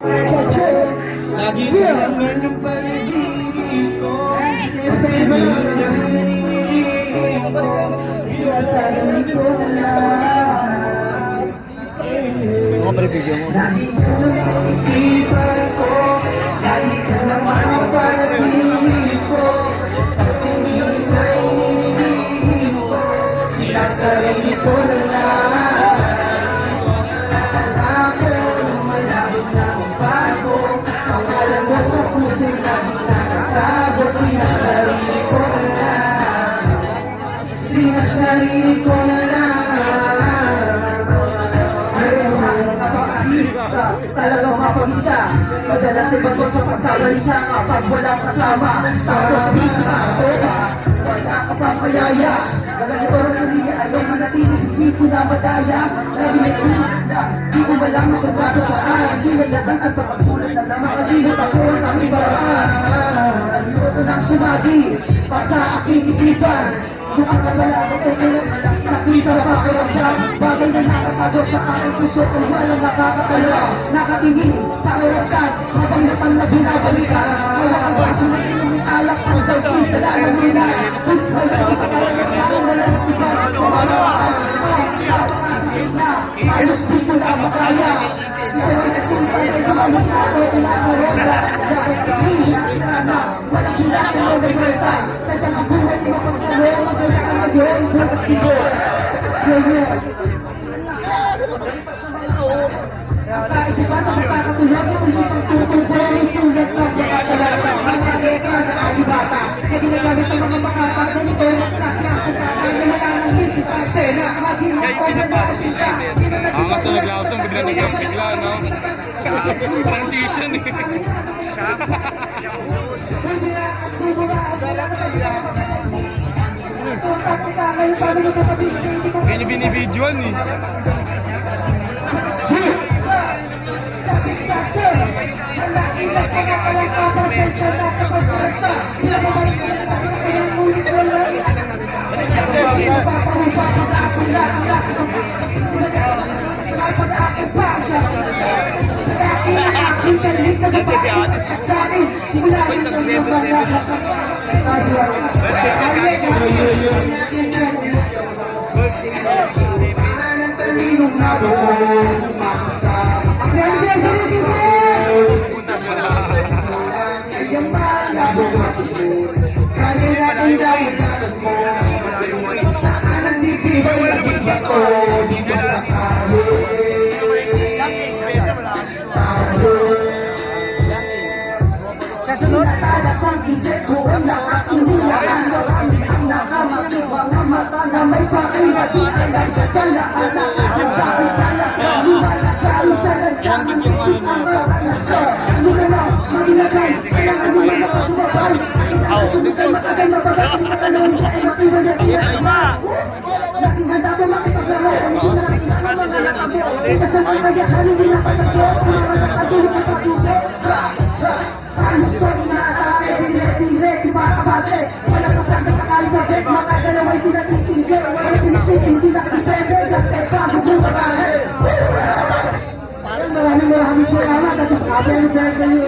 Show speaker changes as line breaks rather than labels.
Lagi na naman yung panaginip ko.
Mga paribigyan mo.
Lagi ka na sa isipan ko. Lagi ka naman ang panaginip ko. Pag-ibig ay iniinip ko. Sinasarili ko na lang. Ako nung malapit na magbago. Pangalan mo sa puso'y laging nakatago. Sinasarili ko na lang. Sinasarili ko na lang. Talagang mapag-isa. Madalas ay bagot sa pagkabalisa kapag walang kasama. Tapos busy ka, toka. Wala ka pa payaya. Walang oras na liya, ayaw manatili. Hindi ko na madaya. Lagi may ulit na di ko walang mapagpasa saan. Hindi naglabasan sa pagpulat na namakalimot ako ang aming baraan. Ayoko nang sumagi pa sa aking isipan. Kung ang kabala ko ay kailan sakit sa pakiramdam. Bagay na nakatago sa aking puso kung walang nakakatala. Nakatingin sa orasan habang natang na binabalikan. Wala kang baso na iluming alak ang daging sa lamang nila. Gusto mo lang sa kalagasan walang iba. Pamalakaan ay napakasakit na. Halos di ko na makaya. Ito ay nasimpay ay lumamang ako umakarota. Dahil hindi na walang hilang o nagwenta. Sadyang ang buhay ay mapagtalo. Masaya ka ngayon, bukas ito. Kaisipan sa magkakatulog kung hindi pang tutubo ang sulat ng mga talaga. Ang mga na alibata na ginagamit ng mga makapa na nito ay mas klase ang sagata na malanang minsan sa eksena. Maging ako na nakasinta.
Ang mas na naglausang bigla, no? Transition eh. Ganyan binibidyoan eh.
Natalasang isip ko ang lakas inilaan. Marami ang nakamasip mga mata na may pakinatian. Ay sa talaan na ang dahil talaga lumalagay sa lansangan. Hindi ang karanasan. Ano ka na, maginagay, kaya ano man ako sumabay. Sunod ay matagal mabagal, hindi ka tanong siya ay makiwan na tinatama. Laging handa ko makipaglaro, hindi na natin ang mga nakabo. Itas ng kakayahan, hindi na patagyo. Kumaragas sa tulog at pagsubo. Paano sorry na atake, dire-dire, di ba kabate? Walang kapag sa kalisabet, mga dalaway pinatitingge. Walang tinitig, hindi nakadipende, dati bago bumagahe. Maraming salamat at ang kapag sa iyo